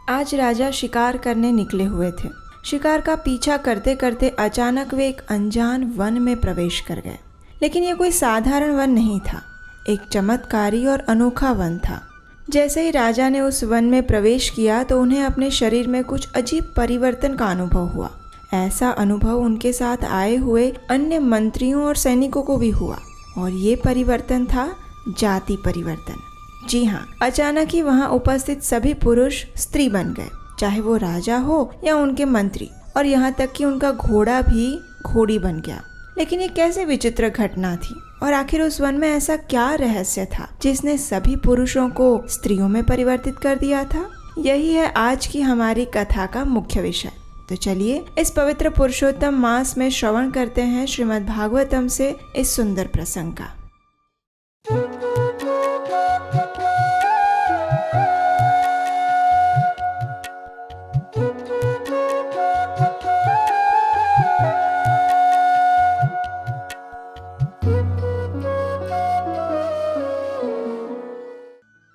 आज राजा शिकार करने निकले हुए थे। शिकार का पीछा करते करते अचानक वे एक अनजान वन में प्रवेश कर गए। लेकिन ये कोई साधारण वन नहीं था, एक चमत्कारी और अनोखा वन था। जैसे ही राजा ने उस वन में प्रवेश किया तो उन्हें अपने शरीर में कुछ अजीब परिवर्तन का अनुभव हुआ। ऐसा अनुभव उनके साथ आए हुए अन्य मंत्रियों और सैनिकों को भी हुआ, और ये परिवर्तन था जाति परिवर्तन। जी हाँ, अचानक ही वहाँ उपस्थित सभी पुरुष स्त्री बन गए, चाहे वो राजा हो या उनके मंत्री, और यहाँ तक कि उनका घोड़ा भी घोड़ी बन गया। लेकिन ये कैसे विचित्र घटना थी, और आखिर उस वन में ऐसा क्या रहस्य था जिसने सभी पुरुषों को स्त्रियों में परिवर्तित कर दिया था? यही है आज की हमारी कथा का मुख्य विषय। तो चलिए इस पवित्र पुरुषोत्तम मास में श्रवण करते हैं श्रीमद् भागवतम से इस सुंदर प्रसंग का।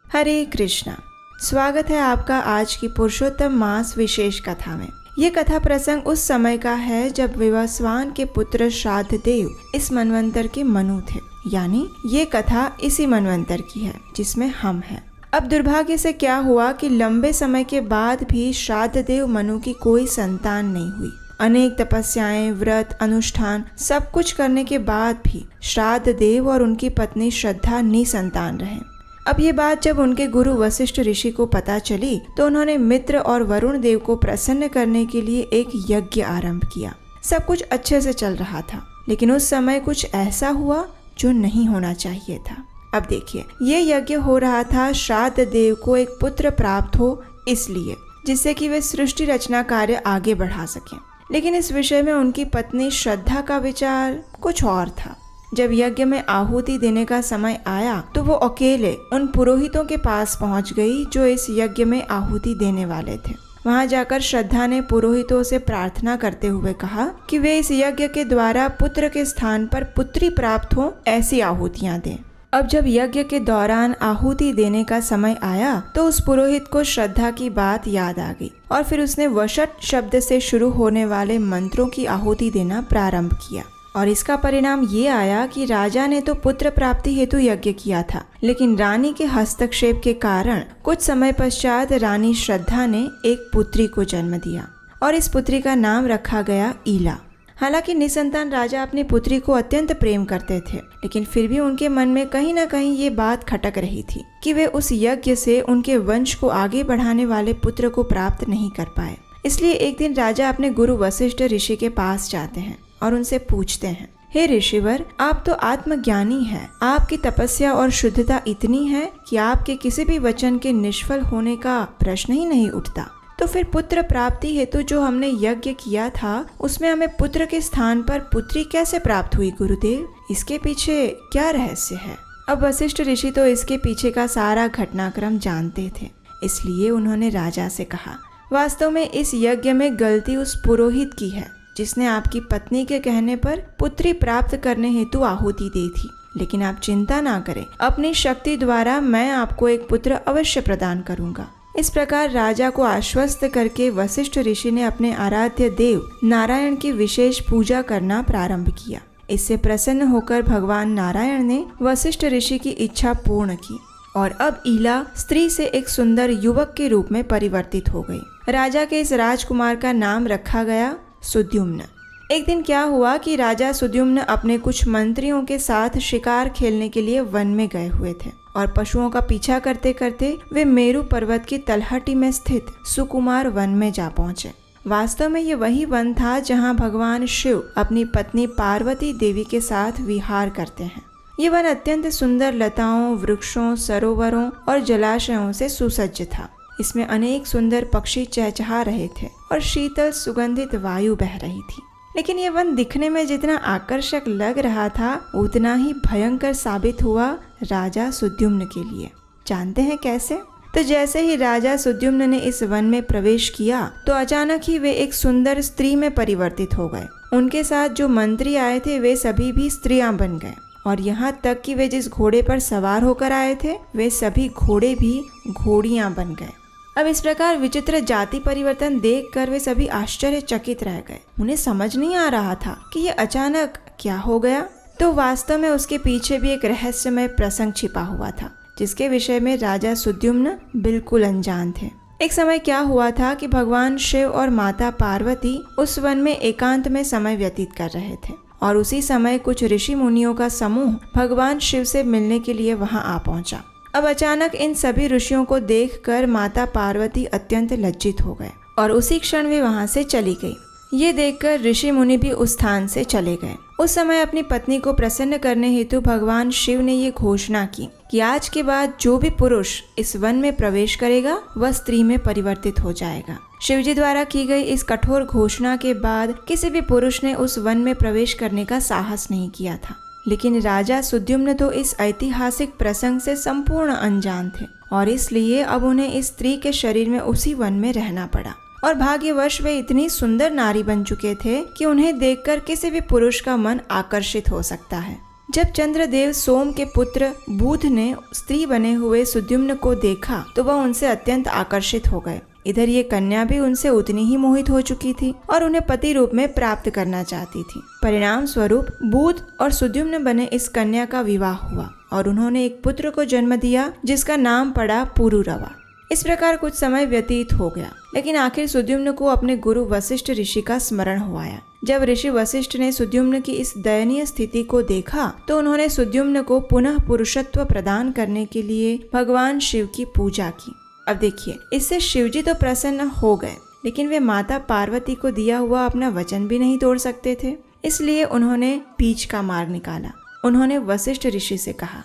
हरे कृष्णा। स्वागत है आपका आज की पुरुषोत्तम मास विशेष कथा में। ये कथा प्रसंग उस समय का है जब विवस्वान के पुत्र श्राद्धदेव इस मनवंतर के मनु थे, यानी ये कथा इसी मनवंतर की है जिसमें हम हैं। अब दुर्भाग्य से क्या हुआ कि लंबे समय के बाद भी श्राद्धदेव मनु की कोई संतान नहीं हुई। अनेक तपस्याएं, व्रत, अनुष्ठान सब कुछ करने के बाद भी श्राद्धदेव और उनकी पत्नी श्रद्धा निसंतान रहे। अब ये बात जब उनके गुरु वशिष्ठ ऋषि को पता चली तो उन्होंने मित्र और वरुण देव को प्रसन्न करने के लिए एक यज्ञ आरंभ किया। सब कुछ अच्छे से चल रहा था, लेकिन उस समय कुछ ऐसा हुआ जो नहीं होना चाहिए था। अब देखिए, ये यज्ञ हो रहा था श्राद्ध देव को एक पुत्र प्राप्त हो, इसलिए जिससे कि वे सृष्टि रचना कार्य आगे बढ़ा सकें। लेकिन इस विषय में उनकी पत्नी श्रद्धा का विचार कुछ और था। जब यज्ञ में आहुति देने का समय आया तो वो अकेले उन पुरोहितों के पास पहुंच गई जो इस यज्ञ में आहुति देने वाले थे। वहां जाकर श्रद्धा ने पुरोहितों से प्रार्थना करते हुए कहा कि वे इस यज्ञ के द्वारा पुत्र के स्थान पर पुत्री प्राप्त हो, ऐसी आहुतियां दें। अब जब यज्ञ के दौरान आहुति देने का समय आया तो उस पुरोहित को श्रद्धा की बात याद आ गई, और फिर उसने वषट शब्द से शुरू होने वाले मंत्रों की आहुति देना प्रारंभ किया। और इसका परिणाम ये आया कि राजा ने तो पुत्र प्राप्ति हेतु यज्ञ किया था, लेकिन रानी के हस्तक्षेप के कारण कुछ समय पश्चात रानी श्रद्धा ने एक पुत्री को जन्म दिया, और इस पुत्री का नाम रखा गया ईला। हालांकि निसंतान राजा अपनी पुत्री को अत्यंत प्रेम करते थे, लेकिन फिर भी उनके मन में कहीं न कहीं ये बात खटक रही थी कि वे उस यज्ञ से उनके वंश को आगे बढ़ाने वाले पुत्र को प्राप्त नहीं कर पाए। इसलिए एक दिन राजा अपने गुरु वशिष्ठ ऋषि के पास जाते हैं और उनसे पूछते हैं, हे ऋषिवर, आप तो आत्मज्ञानी हैं, आपकी तपस्या और शुद्धता इतनी है कि आपके किसी भी वचन के निष्फल होने का प्रश्न ही नहीं उठता। तो फिर पुत्र प्राप्ति हेतु जो हमने यज्ञ किया था उसमें हमें पुत्र के स्थान पर पुत्री कैसे प्राप्त हुई गुरुदेव? इसके पीछे क्या रहस्य है? अब वशिष्ठ ऋषि तो इसके पीछे का सारा घटनाक्रम जानते थे, इसलिए उन्होंने राजा से कहा, वास्तव में इस यज्ञ में गलती उस पुरोहित की है जिसने आपकी पत्नी के कहने पर पुत्री प्राप्त करने हेतु आहुति दी थी। लेकिन आप चिंता ना करें, अपनी शक्ति द्वारा मैं आपको एक पुत्र अवश्य प्रदान करूंगा। इस प्रकार राजा को आश्वस्त करके वशिष्ठ ऋषि ने अपने आराध्य देव नारायण की विशेष पूजा करना प्रारंभ किया। इससे प्रसन्न होकर भगवान नारायण ने वशिष्ठ ऋषि की इच्छा पूर्ण की, और अब ईला स्त्री से एक सुंदर युवक के रूप में परिवर्तित हो गई। राजा के इस राजकुमार का नाम रखा गया सुद्युम्न। एक दिन क्या हुआ कि राजा सुद्युम्न अपने कुछ मंत्रियों के साथ शिकार खेलने के लिए वन में गए हुए थे, और पशुओं का पीछा करते करते वे मेरु पर्वत की तलहटी में स्थित सुकुमार वन में जा पहुंचे। वास्तव में ये वही वन था जहां भगवान शिव अपनी पत्नी पार्वती देवी के साथ विहार करते हैं। ये वन अत्यंत सुंदर लताओं, वृक्षों, सरोवरों और जलाशयों से सुसज्ज था। इसमें अनेक सुंदर पक्षी चहचहा रहे थे और शीतल सुगंधित वायु बह रही थी। लेकिन ये वन दिखने में जितना आकर्षक लग रहा था उतना ही भयंकर साबित हुआ राजा सुद्युम्न के लिए। जानते हैं कैसे? तो जैसे ही राजा सुद्युम्न ने इस वन में प्रवेश किया तो अचानक ही वे एक सुंदर स्त्री में परिवर्तित हो गए। उनके साथ जो मंत्री आए थे वे सभी भी स्त्रियां बन गए, और यहाँ तक कि वे जिस घोड़े पर सवार होकर आए थे वे सभी घोड़े भी घोड़ियां बन गए। अब इस प्रकार विचित्र जाति परिवर्तन देखकर वे सभी आश्चर्यचकित रह गए। उन्हें समझ नहीं आ रहा था कि ये अचानक क्या हो गया। तो वास्तव में उसके पीछे भी एक रहस्यमय प्रसंग छिपा हुआ था, जिसके विषय में राजा सुद्युम्न बिल्कुल अनजान थे। एक समय क्या हुआ था कि भगवान शिव और माता पार्वती उस वन में एकांत में समय व्यतीत कर रहे थे और उसी समय कुछ ऋषि मुनियों का समूह भगवान शिव से मिलने के लिए वहां आ पहुंचा। अब अचानक इन सभी ऋषियों को देखकर माता पार्वती अत्यंत लज्जित हो गए और उसी क्षण वे वहां से चली गई। ये देखकर ऋषि मुनि भी उस स्थान से चले गए। उस समय अपनी पत्नी को प्रसन्न करने हेतु भगवान शिव ने ये घोषणा की कि आज के बाद जो भी पुरुष इस वन में प्रवेश करेगा वह स्त्री में परिवर्तित हो जाएगा। शिवजी द्वारा की गई इस कठोर घोषणा के बाद किसी भी पुरुष ने उस वन में प्रवेश करने का साहस नहीं किया था। लेकिन राजा सुद्युम्न तो इस ऐतिहासिक प्रसंग से संपूर्ण अनजान थे और इसलिए अब उन्हें इस स्त्री के शरीर में उसी वन में रहना पड़ा। और भाग्यवश वे इतनी सुंदर नारी बन चुके थे कि उन्हें देखकर किसी भी पुरुष का मन आकर्षित हो सकता है। जब चंद्रदेव सोम के पुत्र बुध ने स्त्री बने हुए सुद्युम्न को देखा तो वह उनसे अत्यंत आकर्षित हो गए। इधर ये कन्या भी उनसे उतनी ही मोहित हो चुकी थी और उन्हें पति रूप में प्राप्त करना चाहती थी। परिणाम स्वरूप बुध और सुद्युम्न बने इस कन्या का विवाह हुआ और उन्होंने एक पुत्र को जन्म दिया जिसका नाम पड़ा पुरुरवा। इस प्रकार कुछ समय व्यतीत हो गया, लेकिन आखिर सुद्युम्न को अपने गुरु वशिष्ठ ऋषि का स्मरण हो आया। जब ऋषि वशिष्ठ ने सुद्युम्न की इस दयनीय स्थिति को देखा तो उन्होंने सुद्युम्न को पुनः पुरुषत्व प्रदान करने के लिए भगवान शिव की पूजा की। अब देखिए, इससे शिवजी तो प्रसन्न हो गए, लेकिन वे माता पार्वती को दिया हुआ अपना वचन भी नहीं तोड़ सकते थे। इसलिए उन्होंने बीच का मार्ग निकाला। उन्होंने वशिष्ठ ऋषि से कहा,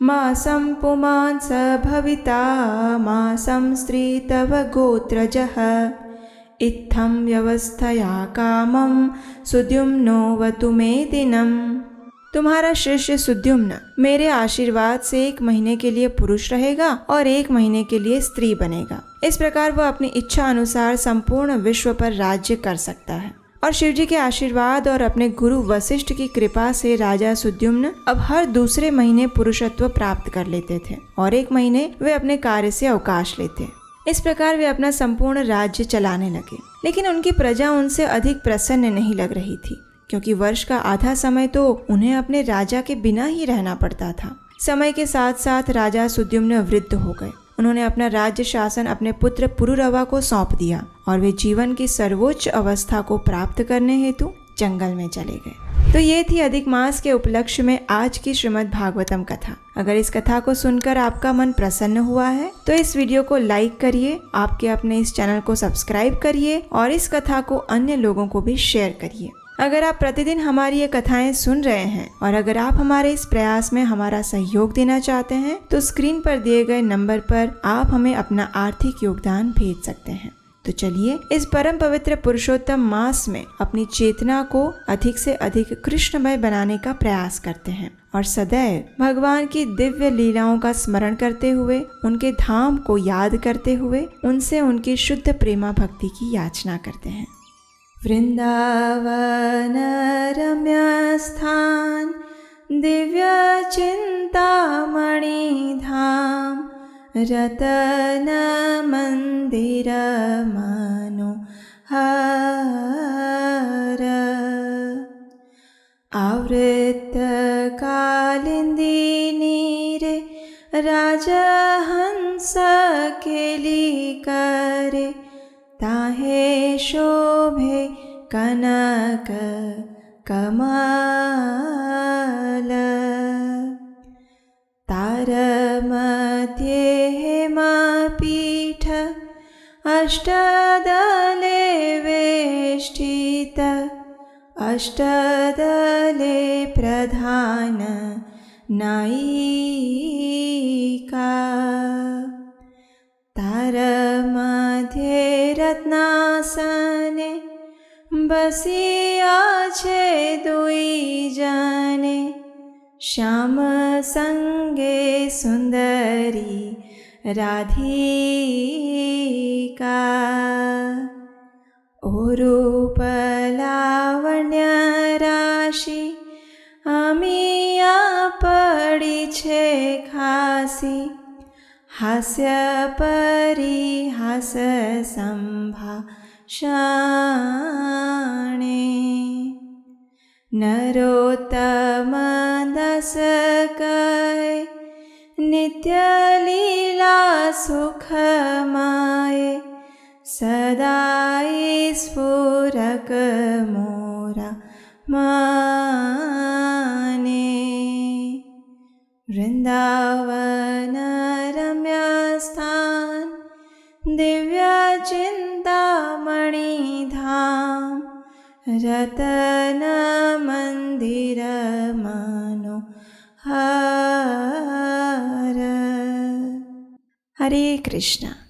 मासं पुमांस भविता मासं स्त्री तव गोत्रजः इत्थं व्यवस्थया कामं सुद्युम्नोऽवतु मे दिनम्। तुम्हारा शिष्य सुद्युम्न मेरे आशीर्वाद से 1 महीने के लिए पुरुष रहेगा और 1 महीने के लिए स्त्री बनेगा। इस प्रकार वह अपनी इच्छा अनुसार संपूर्ण विश्व पर राज्य कर सकता है। और शिवजी के आशीर्वाद और अपने गुरु वशिष्ठ की कृपा से राजा सुद्युम्न अब हर दूसरे महीने पुरुषत्व प्राप्त कर लेते थे और 1 महीने वे अपने कार्य से अवकाश लेते। इस प्रकार वे अपना संपूर्ण राज्य चलाने लगे। लेकिन उनकी प्रजा उनसे अधिक प्रसन्न नहीं लग रही थी, क्योंकि वर्ष का आधा समय तो उन्हें अपने राजा के बिना ही रहना पड़ता था। समय के साथ साथ राजा सुद्युम्न वृद्ध हो गए। उन्होंने अपना राज्य शासन अपने पुत्र पुरुरवा को सौंप दिया और वे जीवन की सर्वोच्च अवस्था को प्राप्त करने हेतु जंगल में चले गए। तो ये थी अधिक मास के उपलक्ष्य में आज की श्रीमद् भागवतम कथा। अगर इस कथा को सुनकर आपका मन प्रसन्न हुआ है तो इस वीडियो को लाइक करिए, आपके अपने इस चैनल को सब्सक्राइब करिए और इस कथा को अन्य लोगों को भी शेयर करिए। अगर आप प्रतिदिन हमारी ये कथाएं सुन रहे हैं और अगर आप हमारे इस प्रयास में हमारा सहयोग देना चाहते हैं तो स्क्रीन पर दिए गए नंबर पर आप हमें अपना आर्थिक योगदान भेज सकते हैं। तो चलिए इस परम पवित्र पुरुषोत्तम मास में अपनी चेतना को अधिक से अधिक कृष्णमय बनाने का प्रयास करते हैं और सदैव भगवान की दिव्य लीलाओं का स्मरण करते हुए, उनके धाम को याद करते हुए उनसे उनकी शुद्ध प्रेमा भक्ति की याचना करते हैं। वृंदावन रम्य स्थान दिव्य चिंतामणि धाम रतन मंदिर मनोहर आवृत कालिंदी नीरे राजहंस केली करे ताहे शोभे कनक कमल तार मध्ये हेमपीठ अष्टदले वेष्टित अष्टदले प्रधान नायिका तार मध्ये रत्नासने बसिया छे दुई जने श्याम संगे सुंदरी राधिका ओ रूप लावण्य राशि अमिया पड़ी छे खासी हास्य परिहास संभाषणे नरोत्तम दास कहे नित्य लीला सुखमय सदाई स्फुरक मोरा माने वृंदावन रम्य स्थान दिव्य चिंतामणि धाम रतन मंदिर मनोहर। हरे कृष्ण।